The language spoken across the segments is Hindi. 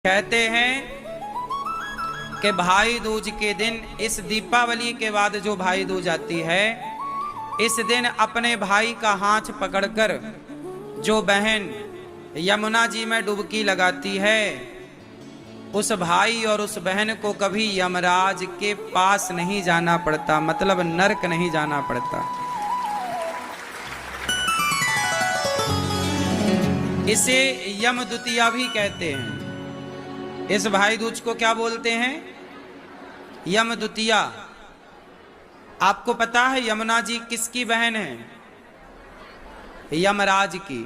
कहते हैं कि भाई दूज के दिन, इस दीपावली के बाद जो भाई दूज आती है, इस दिन अपने भाई का हाथ पकड़कर जो बहन यमुना जी में डुबकी लगाती है, उस भाई और उस बहन को कभी यमराज के पास नहीं जाना पड़ता, मतलब नरक नहीं जाना पड़ता। इसे यम द्वितीया भी कहते हैं। इस भाई दूज को क्या बोलते हैं? यम द्वितीया। आपको पता है यमुना जी किसकी बहन है? यमराज की।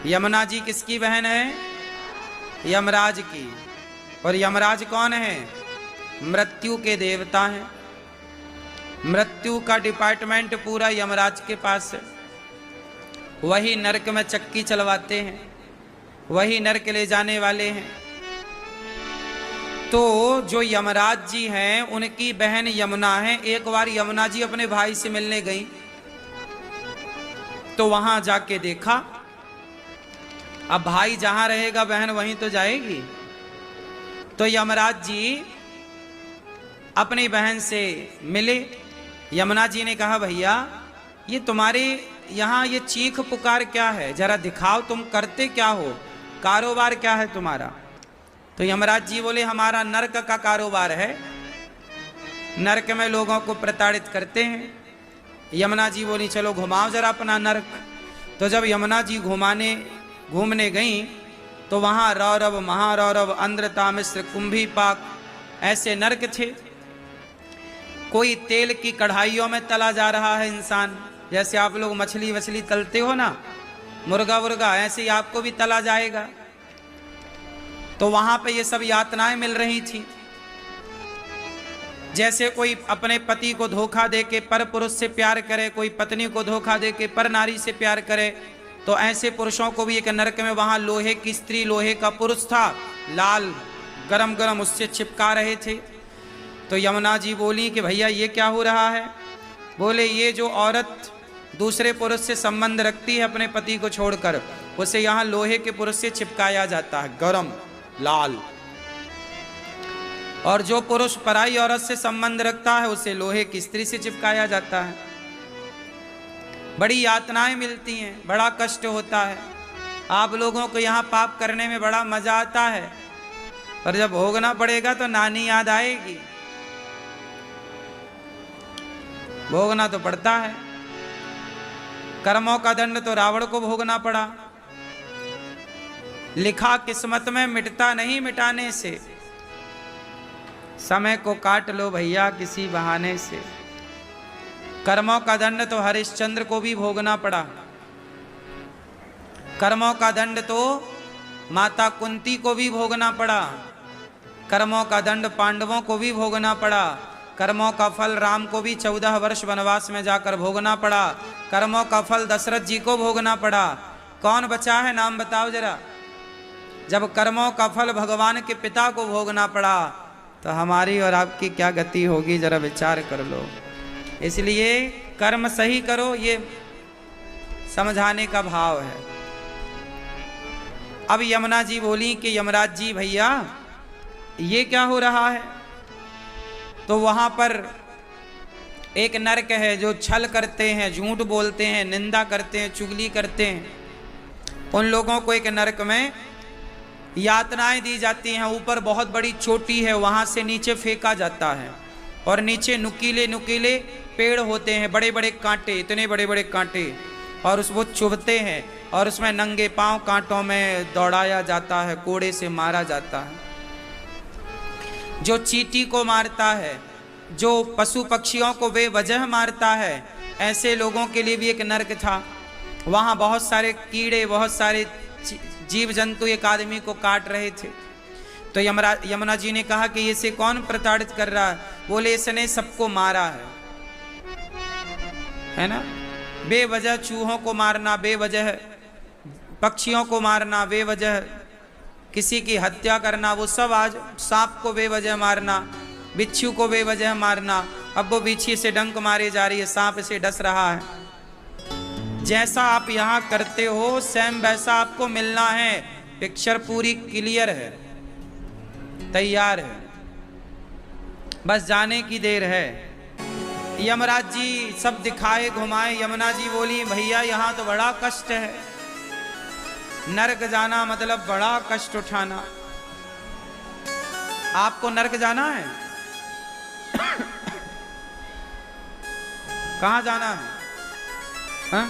यमुना जी किसकी बहन है? यमराज की। और यमराज कौन है? मृत्यु के देवता हैं। मृत्यु का डिपार्टमेंट पूरा यमराज के पास है। वही नरक में चक्की चलवाते हैं, वही नरक ले जाने वाले हैं। तो जो यमराज जी हैं उनकी बहन यमुना है। एक बार यमुना जी अपने भाई से मिलने गई, तो वहां जाके देखा, अब भाई जहां रहेगा बहन वहीं तो जाएगी। तो यमराज जी अपनी बहन से मिले। यमुना जी ने कहा, भैया ये तुम्हारे यहाँ ये चीख पुकार क्या है, जरा दिखाओ, तुम करते क्या हो, कारोबार क्या है तुम्हारा? तो यमराज जी बोले, हमारा नरक का कारोबार है, नरक में लोगों को प्रताड़ित करते हैं। यमुना जी बोली, चलो घुमाओ जरा अपना नरक। तो जब यमुना जी घूमने गईं, तो वहाँ रौरव, महारौरव, अंध्रतामिश्र, कुंभीपाक ऐसे नरक थे। कोई तेल की कढ़ाइयों में तला जा रहा है इंसान, जैसे आप लोग मछली वछली तलते हो ना, मुर्गा वुर्गा, ऐसे ही आपको भी तला जाएगा। तो वहां पे ये सब यातनाएं मिल रही थी। जैसे कोई अपने पति को धोखा दे के पर पुरुष से प्यार करे, कोई पत्नी को धोखा दे के पर नारी से प्यार करे, तो ऐसे पुरुषों को भी एक नरक में, वहां लोहे की स्त्री, लोहे का पुरुष था, लाल गरम गरम उससे चिपका रहे थे। तो यमुना जी बोली कि भैया ये क्या हो रहा है? बोले, ये जो औरत दूसरे पुरुष से संबंध रखती है अपने पति को छोड़कर, उसे यहाँ लोहे के पुरुष से चिपकाया जाता है, गरम लाल। और जो पुरुष पराई औरत से संबंध रखता है उसे लोहे की स्त्री से चिपकाया जाता है। बड़ी यातनाएं मिलती हैं, बड़ा कष्ट होता है। आप लोगों को यहाँ पाप करने में बड़ा मजा आता है, पर जब भोगना पड़ेगा तो नानी याद आएगी। भोगना तो पड़ता है। कर्मों का दंड तो रावण को भोगना पड़ा। लिखा किस्मत में मिटता नहीं मिटाने से, समय को काट लो भैया किसी बहाने से। कर्मों का दंड तो हरिश्चंद्र को भी भोगना पड़ा। कर्मों का दंड तो माता कुंती को भी भोगना पड़ा। कर्मों का दंड पांडवों को भी भोगना पड़ा। कर्मों का फल राम को भी 14 वर्ष वनवास में जाकर भोगना पड़ा। कर्मों का फल दशरथ जी को भोगना पड़ा। कौन बचा है, नाम बताओ जरा। जब कर्मों का फल भगवान के पिता को भोगना पड़ा, तो हमारी और आपकी क्या गति होगी, जरा विचार कर लो। इसलिए कर्म सही करो, ये समझाने का भाव है। अब यमुना जी बोली कि यमराज जी भैया ये क्या हो रहा है? तो वहां पर एक नरक है, जो छल करते हैं, झूठ बोलते हैं, निंदा करते हैं, चुगली करते हैं, उन लोगों को एक नरक में यातनाएं दी जाती हैं। ऊपर बहुत बड़ी चोटी है, वहां से नीचे फेंका जाता है, और नीचे नुकीले नुकीले पेड़ होते हैं, बड़े बड़े कांटे, इतने बड़े बड़े कांटे, और वो चुभते हैं, और उसमें नंगे पांव कांटों में दौड़ाया जाता है, कोड़े से मारा जाता है। जो चींटी को मारता है, जो पशु पक्षियों को बेवजह मारता है, ऐसे लोगों के लिए भी एक नरक था। वहाँ बहुत सारे कीड़े, बहुत सारे जीव जंतु एक आदमी को काट रहे थे। तो यमुना जी ने कहा कि इसे कौन प्रताड़ित कर रहा है? बोले, इसने सबको मारा है ना। बेवजह चूहों को मारना, बेवजह पक्षियों को मारना, बेवजह किसी की हत्या करना, वो सब आज, सांप को बेवजह मारना, बिच्छू को बेवजह मारना। अब वो बिच्छी से डंक मारे जा रही है, सांप से डस रहा है। जैसा आप यहाँ करते हो सेम वैसा आपको मिलना है। पिक्चर पूरी क्लियर है, तैयार है, बस जाने की देर है। यमराज जी सब दिखाए घुमाए। यमुना जी बोली भैया यहाँ तो बड़ा कष्ट है, नरक जाना मतलब बड़ा कष्ट उठाना। आपको नरक जाना है? कहाँ जाना है? हा?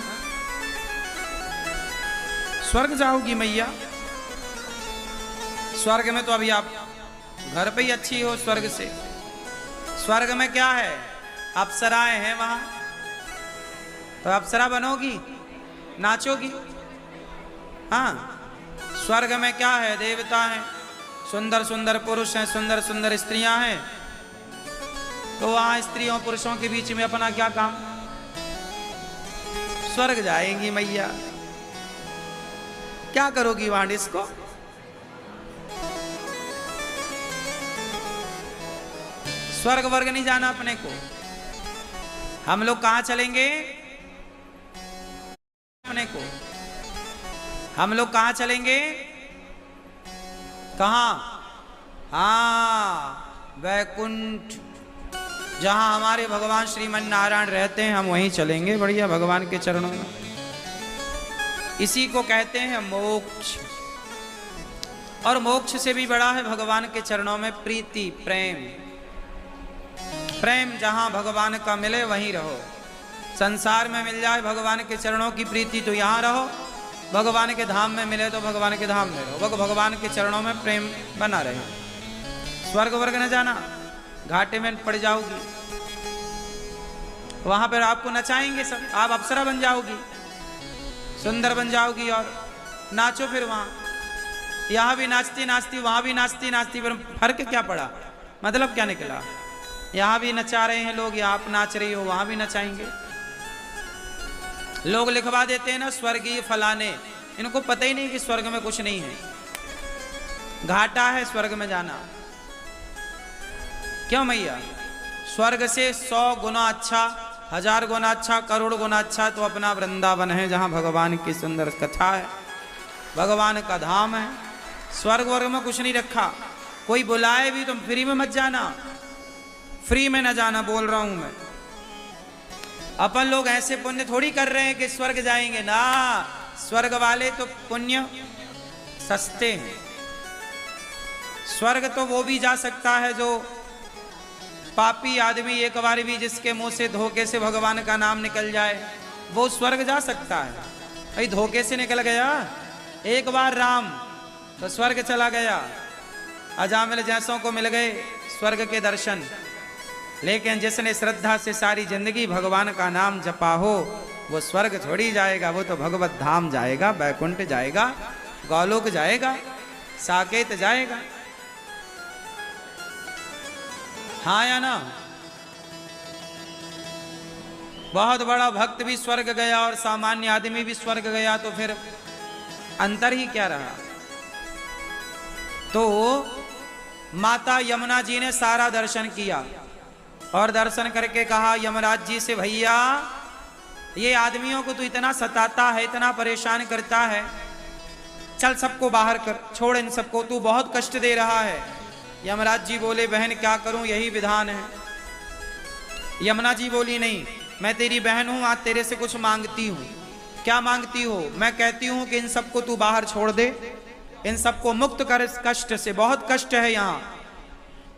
स्वर्ग जाओगी मैया? स्वर्ग में तो अभी आप घर पे ही अच्छी हो। स्वर्ग से, स्वर्ग में क्या है? अप्सराएं हैं वहां, तो अप्सरा बनोगी, नाचोगी। हाँ, स्वर्ग में क्या है? देवता हैं, सुंदर सुंदर पुरुष हैं, सुंदर सुंदर स्त्रियां हैं। तो वहां स्त्रियों पुरुषों के बीच में अपना क्या काम? स्वर्ग जाएंगी मैया, क्या करोगी वहां डिस्को? स्वर्ग वर्ग नहीं जाना अपने को। हम लोग कहां चलेंगे? अपने को हम लोग कहां चलेंगे? कहां? हाँ, वैकुंठ, जहां हमारे भगवान श्रीमन नारायण रहते हैं, हम वहीं चलेंगे बढ़िया भगवान के चरणों में। इसी को कहते हैं मोक्ष। और मोक्ष से भी बड़ा है भगवान के चरणों में प्रीति, प्रेम। प्रेम जहां भगवान का मिले वहीं रहो। संसार में मिल जाए भगवान के चरणों की प्रीति तो यहां रहो, भगवान के धाम में मिले तो भगवान के धाम में रहो। भगवान के चरणों में प्रेम बना रहे। स्वर्ग वर्ग न जाना, घाटे में पड़ जाओगी। वहां पर आपको नचाएंगे सब, आप अप्सरा बन जाओगी, सुंदर बन जाओगी और नाचो फिर वहां। यहां भी नाचती नाचती, वहां भी नाचती नाचती, पर फर्क क्या पड़ा? मतलब क्या निकला? यहां भी नचा रहे हैं लोग, यहां आप नाच रही हो, वहां भी नचाएंगे। लोग लिखवा देते हैं ना स्वर्गीय फलाने, इनको पता ही नहीं कि स्वर्ग में कुछ नहीं है, घाटा है स्वर्ग में जाना। क्यों मैया? स्वर्ग से 100 गुना अच्छा, 1000 गुना अच्छा, करोड़ गुना अच्छा तो अपना वृंदावन है, जहां भगवान की सुंदर कथा है, भगवान का धाम है। स्वर्ग वर्ग में कुछ नहीं रखा। कोई बुलाए भी तुम फ्री में मत जाना, फ्री में न जाना बोल रहा हूं मैं। अपन लोग ऐसे पुण्य थोड़ी कर रहे हैं कि स्वर्ग जाएंगे ना। स्वर्ग वाले तो पुण्य सस्ते हैं। स्वर्ग तो वो भी जा सकता है जो पापी आदमी, एक बार भी जिसके मुंह से धोखे से भगवान का नाम निकल जाए, वो स्वर्ग जा सकता है। भाई धोखे से निकल गया एक बार राम तो स्वर्ग चला गया। अजामिल जैसों को मिल गए स्वर्ग के दर्शन। लेकिन जिसने श्रद्धा से सारी जिंदगी भगवान का नाम जपा हो, वो स्वर्ग छोड़ी जाएगा, वो तो भगवत धाम जाएगा, वैकुंठ जाएगा, गौलोक जाएगा, साकेत जाएगा। हाँ या ना? बहुत बड़ा भक्त भी स्वर्ग गया और सामान्य आदमी भी स्वर्ग गया, तो फिर अंतर ही क्या रहा? तो माता यमुना जी ने सारा दर्शन किया और दर्शन करके कहा यमराज जी से, भैया ये आदमियों को तो इतना सताता है, इतना परेशान करता है, चल सबको बाहर कर, छोड़ इन सबको, तू बहुत कष्ट दे रहा है। यमराज जी बोले बहन क्या करूं, यही विधान है। यमुना जी बोली नहीं, मैं तेरी बहन हूं, आज तेरे से कुछ मांगती हूं। क्या मांगती हो? मैं कहती हूं कि इन सबको तू बाहर छोड़ दे, इन सबको मुक्त कर इस कष्ट से, बहुत कष्ट है यहां।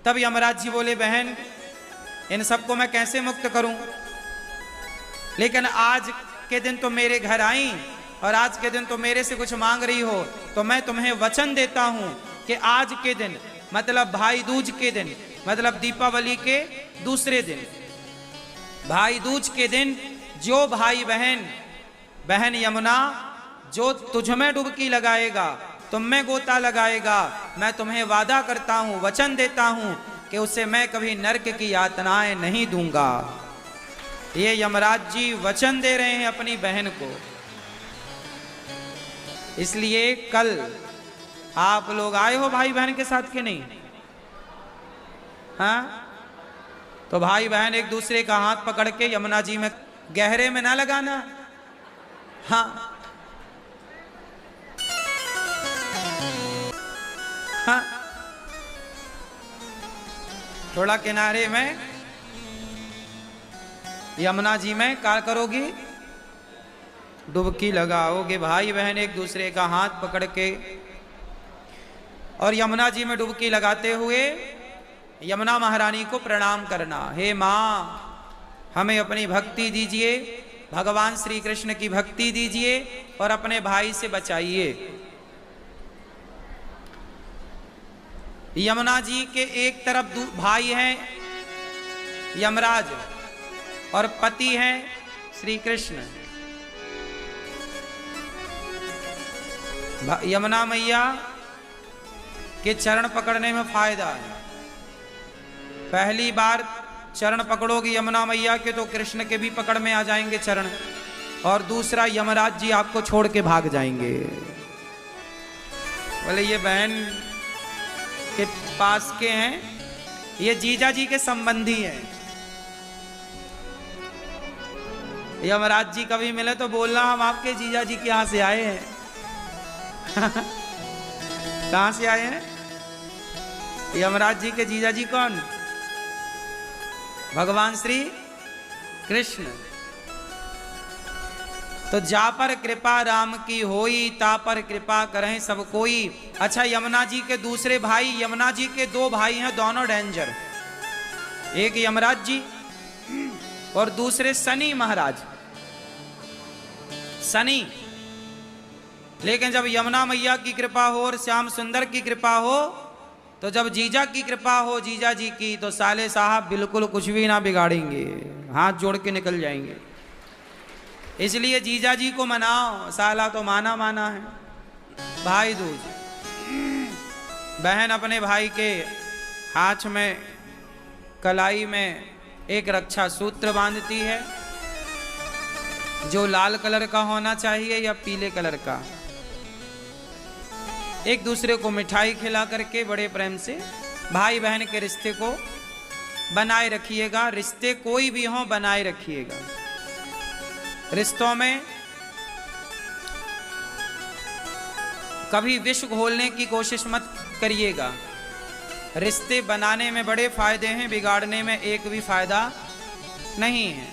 तब यमराज जी बोले बहन इन सबको मैं कैसे मुक्त करूं, लेकिन आज के दिन तो मेरे घर आई और आज के दिन तो मेरे से कुछ मांग रही हो, तो मैं तुम्हें वचन देता हूं कि आज के दिन, मतलब भाई दूज के दिन, मतलब दीपावली के दूसरे दिन, भाई दूज के दिन, जो भाई बहन, बहन यमुना जो तुझ में डुबकी लगाएगा, तुम में गोता लगाएगा, मैं तुम्हें वादा करता हूं, वचन देता हूं कि उसे मैं कभी नरक की यातनाएं नहीं दूंगा। ये यमराज जी वचन दे रहे हैं अपनी बहन को। इसलिए कल आप लोग आए हो भाई बहन के साथ कि नहीं? हाँ, तो भाई बहन एक दूसरे का हाथ पकड़ के यमुना जी में गहरे में ना लगाना। हाँ, हाँ? थोड़ा किनारे में यमुना जी में क्या करोगी? डुबकी लगाओगे। भाई बहन एक दूसरे का हाथ पकड़ के और यमुना जी में डुबकी लगाते हुए यमुना महारानी को प्रणाम करना। हे माँ, हमें अपनी भक्ति दीजिए, भगवान श्री कृष्ण की भक्ति दीजिए और अपने भाई से बचाइए। यमुना जी के एक तरफ भाई हैं यमराज और पति हैं श्री कृष्ण। यमुना मैया के चरण पकड़ने में फायदा है। पहली बार चरण पकड़ोगी यमुना मैया के तो कृष्ण के भी पकड़ में आ जाएंगे चरण, और दूसरा यमराज जी आपको छोड़ के भाग जाएंगे। बोले ये बहन के पास के हैं, ये जीजा जी के संबंधी हैं। यमराज जी कभी मिले तो बोलना हम आपके जीजा जी के यहां से आए हैं। कहां से आए हैं? यमराज जी के जीजा जी कौन? भगवान श्री कृष्ण। तो जा पर कृपा राम की होई, ता पर कृपा करें सब कोई। अच्छा, यमुना जी के दूसरे भाई, यमुना जी के दो भाई हैं, दोनों डेंजर। एक यमराज जी और दूसरे शनि महाराज। शनि, लेकिन जब यमुना मैया की कृपा हो और श्याम सुंदर की कृपा हो, तो जब जीजा की कृपा हो, जीजा जी की, तो साले साहब बिल्कुल कुछ भी ना बिगाड़ेंगे, हाथ जोड़ के निकल जाएंगे। इसलिए जीजा जी को मनाओ, साला तो माना माना है। भाई दूज, बहन अपने भाई के हाथ में कलाई में एक रक्षा सूत्र बांधती है, जो लाल कलर का होना चाहिए या पीले कलर का। एक दूसरे को मिठाई खिला करके बड़े प्रेम से भाई बहन के रिश्ते को बनाए रखिएगा। रिश्ते कोई भी हो बनाए रखिएगा। रिश्तों में कभी विष घोलने की कोशिश मत करिएगा। रिश्ते बनाने में बड़े फायदे हैं, बिगाड़ने में एक भी फायदा नहीं है।